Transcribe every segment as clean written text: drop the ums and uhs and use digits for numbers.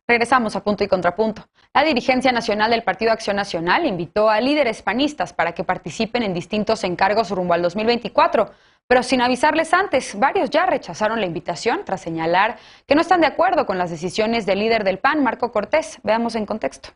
Regresamos a Punto y Contrapunto. La dirigencia nacional del Partido Acción Nacional invitó a líderes panistas para que participen en distintos encargos rumbo al 2024, pero sin avisarles antes. Varios ya rechazaron la invitación tras señalar que no están de acuerdo con las decisiones del líder del PAN, Marco Cortés. Veamos en contexto.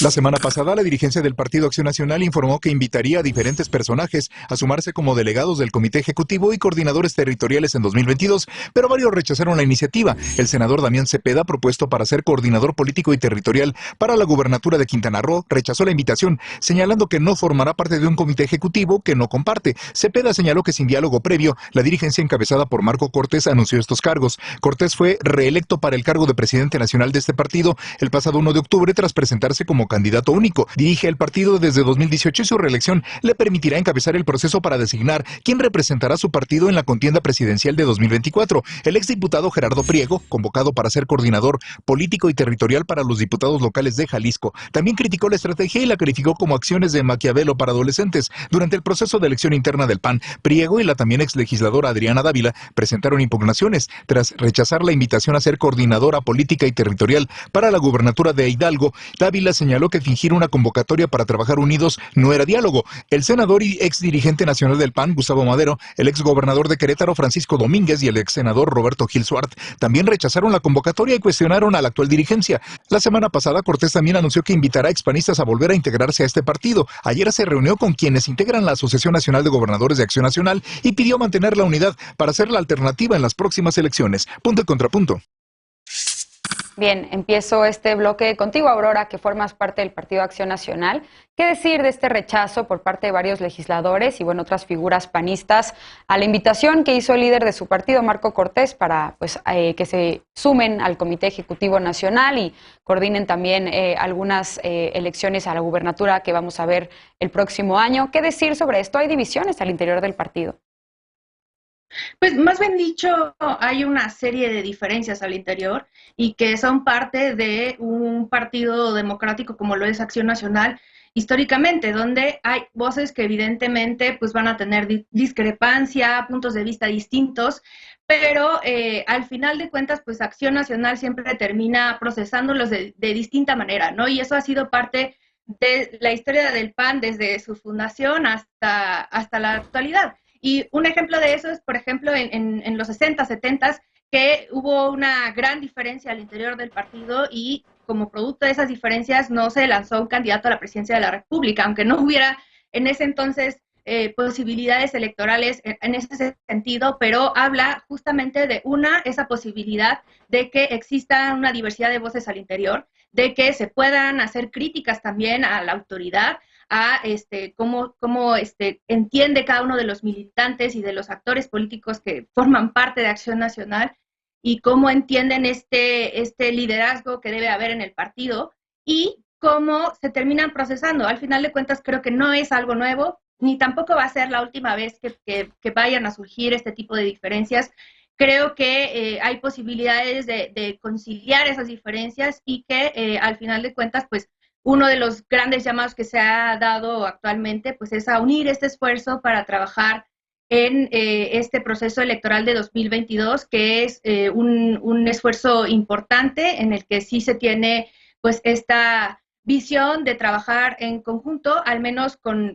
La semana pasada, la dirigencia del Partido Acción Nacional informó que invitaría a diferentes personajes a sumarse como delegados del Comité Ejecutivo y coordinadores territoriales en 2022, pero varios rechazaron la iniciativa. El senador Damián Cepeda, propuesto para ser coordinador político y territorial para la gubernatura de Quintana Roo, rechazó la invitación, señalando que no formará parte de un comité ejecutivo que no comparte. Cepeda señaló que sin diálogo previo, la dirigencia encabezada por Marco Cortés anunció estos cargos. Cortés fue reelecto para el cargo de presidente nacional de este partido el pasado 1 de octubre tras presentarse como candidato único. Dirige el partido desde 2018 y su reelección le permitirá encabezar el proceso para designar quién representará su partido en la contienda presidencial de 2024. El exdiputado Gerardo Priego, convocado para ser coordinador político y territorial para los diputados locales de Jalisco, también criticó la estrategia y la calificó como acciones de Maquiavelo para adolescentes. Durante el proceso de elección interna del PAN, Priego y la también exlegisladora Adriana Dávila presentaron impugnaciones tras rechazar la invitación a ser coordinadora política y territorial para la gubernatura de Hidalgo. Dávila señaló que fingir una convocatoria para trabajar unidos no era diálogo. El senador y ex dirigente nacional del PAN, Gustavo Madero, el ex gobernador de Querétaro, Francisco Domínguez, y el ex senador Roberto Gil Suart también rechazaron la convocatoria y cuestionaron a la actual dirigencia. La semana pasada, Cortés también anunció que invitará a expanistas a volver a integrarse a este partido. Ayer se reunió con quienes integran la Asociación Nacional de Gobernadores de Acción Nacional y pidió mantener la unidad para ser la alternativa en las próximas elecciones. Punto y contrapunto. Bien, empiezo este bloque contigo, Aurora, que formas parte del Partido Acción Nacional. ¿Qué decir de este rechazo por parte de varios legisladores y otras figuras panistas a la invitación que hizo el líder de su partido, Marco Cortés, para que se sumen al Comité Ejecutivo Nacional y coordinen también algunas elecciones a la gubernatura que vamos a ver el próximo año? ¿Qué decir sobre esto? ¿Hay divisiones al interior del partido? Pues más bien dicho, hay una serie de diferencias al interior y que son parte de un partido democrático como lo es Acción Nacional históricamente, donde hay voces que evidentemente pues van a tener discrepancia, puntos de vista distintos, pero al final de cuentas pues Acción Nacional siempre termina procesándolos de distinta manera, ¿no? Y eso ha sido parte de la historia del PAN desde su fundación hasta la actualidad. Y un ejemplo de eso es, por ejemplo, en los 60, 70, que hubo una gran diferencia al interior del partido y como producto de esas diferencias no se lanzó un candidato a la presidencia de la República, aunque no hubiera en ese entonces posibilidades electorales en ese sentido, pero habla justamente de esa posibilidad de que exista una diversidad de voces al interior, de que se puedan hacer críticas también a la autoridad, a cómo entiende cada uno de los militantes y de los actores políticos que forman parte de Acción Nacional y cómo entienden este liderazgo que debe haber en el partido y cómo se terminan procesando. Al final de cuentas creo que no es algo nuevo, ni tampoco va a ser la última vez que vayan a surgir este tipo de diferencias. Creo que hay posibilidades de conciliar esas diferencias y que al final de cuentas pues uno de los grandes llamados que se ha dado actualmente pues es a unir este esfuerzo para trabajar en este proceso electoral de 2022, que es un esfuerzo importante en el que sí se tiene pues esta visión de trabajar en conjunto, al menos con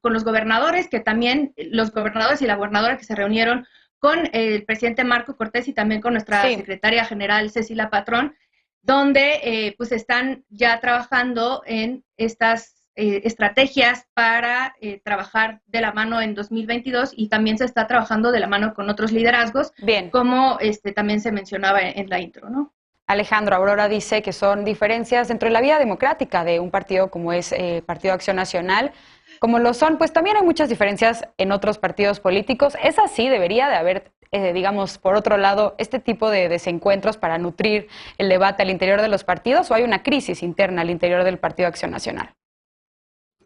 los gobernadores, que también los gobernadores y la gobernadora que se reunieron con el presidente Marco Cortés y también con nuestra secretaria general Cecilia Patrón, donde pues están ya trabajando en estas estrategias para trabajar de la mano en 2022 y también se está trabajando de la mano con otros liderazgos, como también se mencionaba en la intro, ¿no? Alejandro, Aurora dice que son diferencias dentro de la vida democrática de un partido como es Partido Acción Nacional. Como lo son, pues también hay muchas diferencias en otros partidos políticos. ¿Es así? ¿Debería de haber, digamos, por otro lado, este tipo de desencuentros para nutrir el debate al interior de los partidos o hay una crisis interna al interior del Partido Acción Nacional?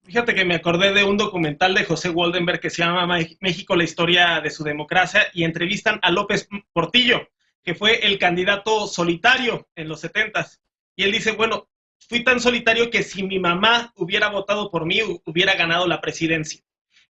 Fíjate que me acordé de un documental de José Waldenberg que se llama México, la historia de su democracia, y entrevistan a López Portillo, que fue el candidato solitario en los 70s. Y él dice, bueno, fui tan solitario que si mi mamá hubiera votado por mí, hubiera ganado la presidencia.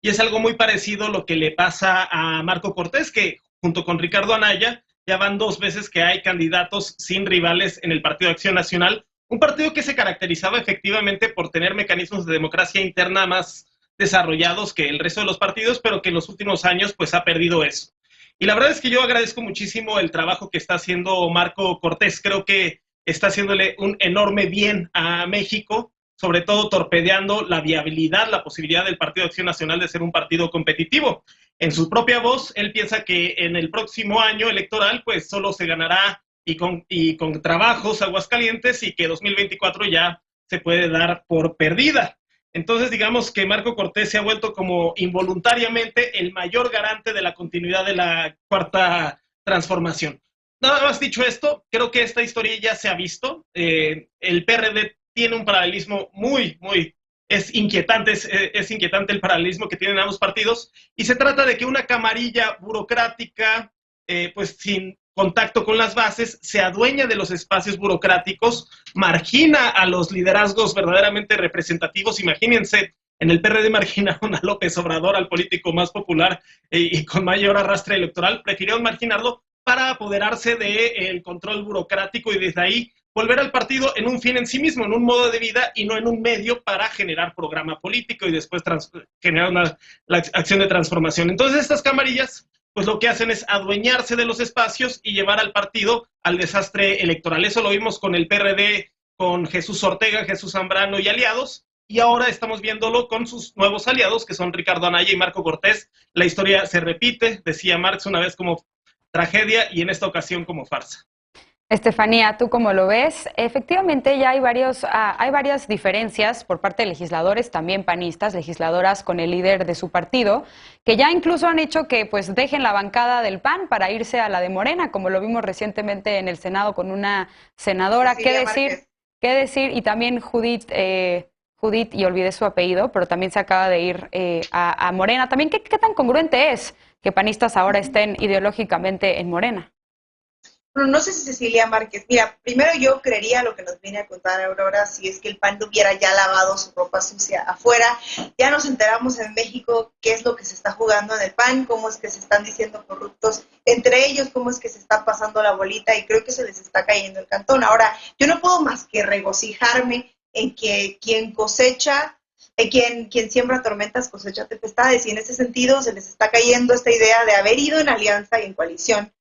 Y es algo muy parecido lo que le pasa a Marco Cortés, que junto con Ricardo Anaya Ya van 2 veces que hay candidatos sin rivales en el Partido Acción Nacional, un partido que se caracterizaba efectivamente por tener mecanismos de democracia interna más desarrollados que el resto de los partidos, pero que en los últimos años pues ha perdido eso. Y la verdad es que yo agradezco muchísimo el trabajo que está haciendo Marco Cortés. Creo que está haciéndole un enorme bien a México, sobre todo torpedeando la viabilidad, la posibilidad del Partido Acción Nacional de ser un partido competitivo. En su propia voz, él piensa que en el próximo año electoral, pues solo se ganará y con trabajos Aguascalientes, y que 2024 ya se puede dar por perdida. Entonces, digamos que Marco Cortés se ha vuelto como involuntariamente el mayor garante de la continuidad de la Cuarta Transformación. Nada más dicho esto, creo que esta historia ya se ha visto. El PRD tiene un paralelismo es inquietante el paralelismo que tienen ambos partidos, y se trata de que una camarilla burocrática, pues sin contacto con las bases, se adueña de los espacios burocráticos, margina a los liderazgos verdaderamente representativos. Imagínense, en el PRD marginaron a López Obrador, al político más popular y con mayor arrastre electoral, prefirieron marginarlo para apoderarse del control burocrático y desde ahí volver al partido en un fin en sí mismo, en un modo de vida y no en un medio para generar programa político y después generar la acción de transformación. Entonces estas camarillas pues lo que hacen es adueñarse de los espacios y llevar al partido al desastre electoral. Eso lo vimos con el PRD, con Jesús Ortega, Jesús Zambrano y aliados, y ahora estamos viéndolo con sus nuevos aliados, que son Ricardo Anaya y Marco Cortés. La historia se repite, decía Marx una vez, como tragedia y en esta ocasión como farsa. Estefanía, ¿tú cómo lo ves? Efectivamente, ya hay varias diferencias por parte de legisladores, también panistas, legisladoras con el líder de su partido, que ya incluso han hecho que pues dejen la bancada del PAN para irse a la de Morena, como lo vimos recientemente en el Senado con una senadora. ¿Qué decir? Y también Judith, y olvidé su apellido, pero también se acaba de ir a Morena. También, ¿qué tan congruente es que panistas ahora estén ideológicamente en Morena? Bueno, no sé si Cecilia Márquez, mira, primero yo creería lo que nos viene a contar Aurora, si es que el PAN no hubiera ya lavado su ropa sucia afuera. Ya nos enteramos en México qué es lo que se está jugando en el PAN, cómo es que se están diciendo corruptos entre ellos, cómo es que se está pasando la bolita, y creo que se les está cayendo el cantón. Ahora, yo no puedo más que regocijarme en que quien cosecha, quien siembra tormentas cosecha tempestades, y en ese sentido se les está cayendo esta idea de haber ido en alianza y en coalición,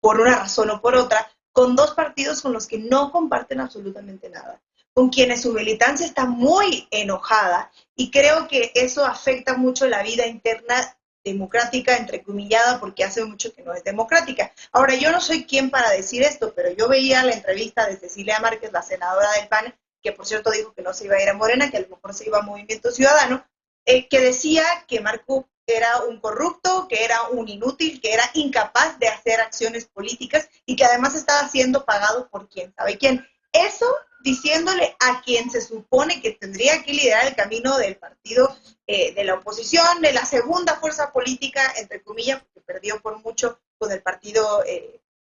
por una razón o por otra, con dos partidos con los que no comparten absolutamente nada, con quienes su militancia está muy enojada, y creo que eso afecta mucho la vida interna democrática, entrecomillada, porque hace mucho que no es democrática. Ahora, yo no soy quien para decir esto, pero yo veía la entrevista de Cecilia Márquez, la senadora del PAN, que por cierto dijo que no se iba a ir a Morena, que a lo mejor se iba a Movimiento Ciudadano, que decía que Marco era un corrupto, que era un inútil, que era incapaz de hacer acciones políticas y que además estaba siendo pagado por quién sabe quién. Eso diciéndole a quien se supone que tendría que liderar el camino del partido de la oposición, de la segunda fuerza política, entre comillas, porque perdió por mucho con el partido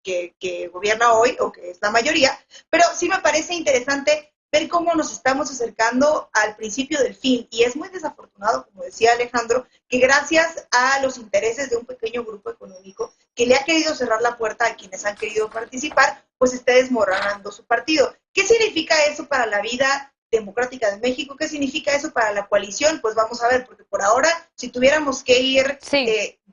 que gobierna hoy, o que es la mayoría. Pero sí me parece interesante ver cómo nos estamos acercando al principio del fin, y es muy desafortunado, como decía Alejandro, que gracias a los intereses de un pequeño grupo económico que le ha querido cerrar la puerta a quienes han querido participar, pues esté desmoronando su partido. ¿Qué significa eso para la vida democrática de México? ¿Qué significa eso para la coalición? Pues vamos a ver, porque por ahora, si tuviéramos que ir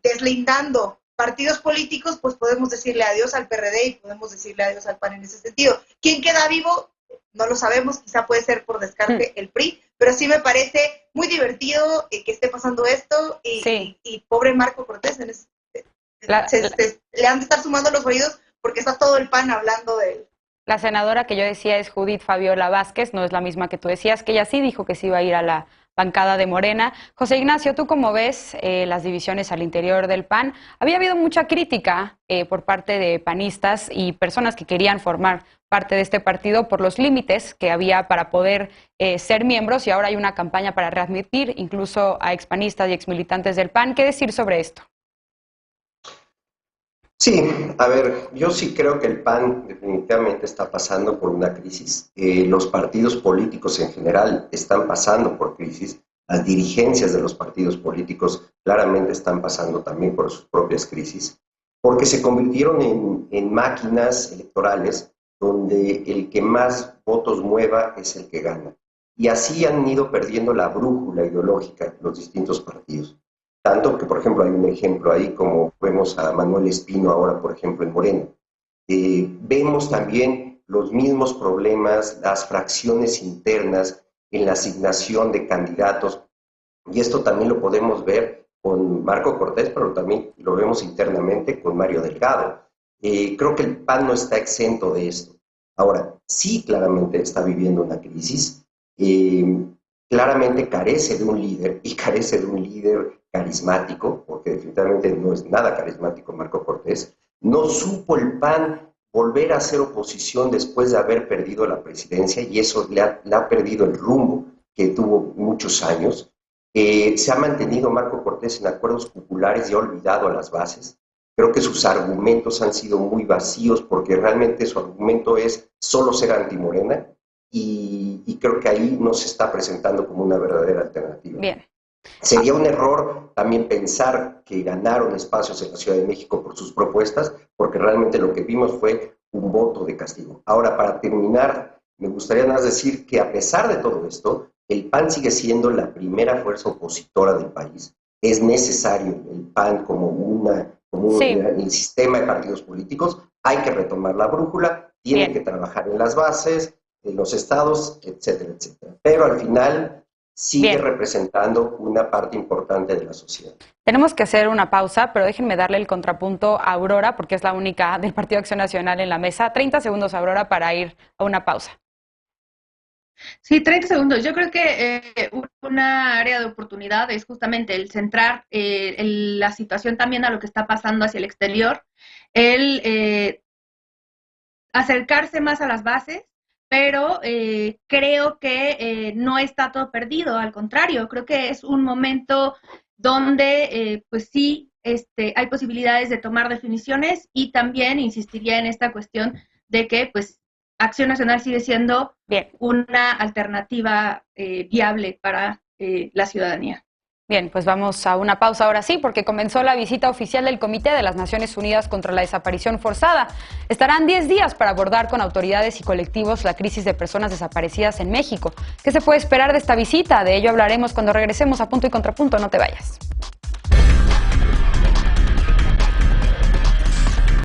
deslindando partidos políticos, pues podemos decirle adiós al PRD y podemos decirle adiós al PAN en ese sentido. ¿Quién queda vivo? No lo sabemos, quizá puede ser por descarte el PRI, pero sí me parece muy divertido que esté pasando esto, y pobre Marco Cortés, le han de estar sumando los oídos porque está todo el PAN hablando de él. La senadora que yo decía es Judith Fabiola Vázquez, no es la misma que tú decías, que ella sí dijo que se iba a ir a la bancada de Morena. José Ignacio, ¿tú cómo ves las divisiones al interior del PAN? Había habido mucha crítica por parte de panistas y personas que querían formar parte de este partido por los límites que había para poder ser miembros, y ahora hay una campaña para readmitir incluso a expanistas y exmilitantes del PAN. ¿Qué decir sobre esto? Sí, a ver, yo sí creo que el PAN definitivamente está pasando por una crisis. Los partidos políticos en general están pasando por crisis. Las dirigencias de los partidos políticos claramente están pasando también por sus propias crisis. porque se convirtieron en máquinas electorales donde el que más votos mueva es el que gana. Y así han ido perdiendo la brújula ideológica los distintos partidos. Tanto que, por ejemplo, hay un ejemplo ahí, como vemos a Manuel Espino ahora, por ejemplo, en Morena. Vemos también los mismos problemas, las fracciones internas en la asignación de candidatos, y esto también lo podemos ver con Marco Cortés, pero también lo vemos internamente con Mario Delgado. Creo que el PAN no está exento de esto. Ahora, sí claramente está viviendo una crisis, claramente carece de un líder, y carece de un líder carismático, porque definitivamente no es nada carismático Marco Cortés. No supo el PAN volver a hacer oposición después de haber perdido la presidencia, y eso le ha perdido el rumbo que tuvo muchos años. Se ha mantenido Marco Cortés en acuerdos populares y ha olvidado a las bases. Creo que sus argumentos han sido muy vacíos, porque realmente su argumento es solo ser antimorena, y creo que ahí no se está presentando como una verdadera alternativa. Bien. Sería un error también pensar que ganaron espacios en la Ciudad de México por sus propuestas, porque realmente lo que vimos fue un voto de castigo. Ahora, para terminar, me gustaría nada más decir que a pesar de todo esto, el PAN sigue siendo la primera fuerza opositora del país. Es necesario el PAN como el sistema de partidos políticos. Hay que retomar la brújula, tiene que trabajar en las bases, en los estados, etcétera, etcétera. Pero al final sigue representando una parte importante de la sociedad. Tenemos que hacer una pausa, pero déjenme darle el contrapunto a Aurora, porque es la única del Partido Acción Nacional en la mesa. 30 segundos, Aurora, para ir a una pausa. Sí, 30 segundos. Yo creo que una área de oportunidad es justamente el centrar la situación también a lo que está pasando hacia el exterior, el acercarse más a las bases, pero creo que no está todo perdido, al contrario, creo que es un momento donde pues sí hay posibilidades de tomar definiciones, y también insistiría en esta cuestión de que pues Acción Nacional sigue siendo una alternativa viable para la ciudadanía. Bien, pues vamos a una pausa ahora sí, porque comenzó la visita oficial del Comité de las Naciones Unidas contra la Desaparición Forzada. Estarán 10 días para abordar con autoridades y colectivos la crisis de personas desaparecidas en México. ¿Qué se puede esperar de esta visita? De ello hablaremos cuando regresemos a Punto y Contrapunto. No te vayas.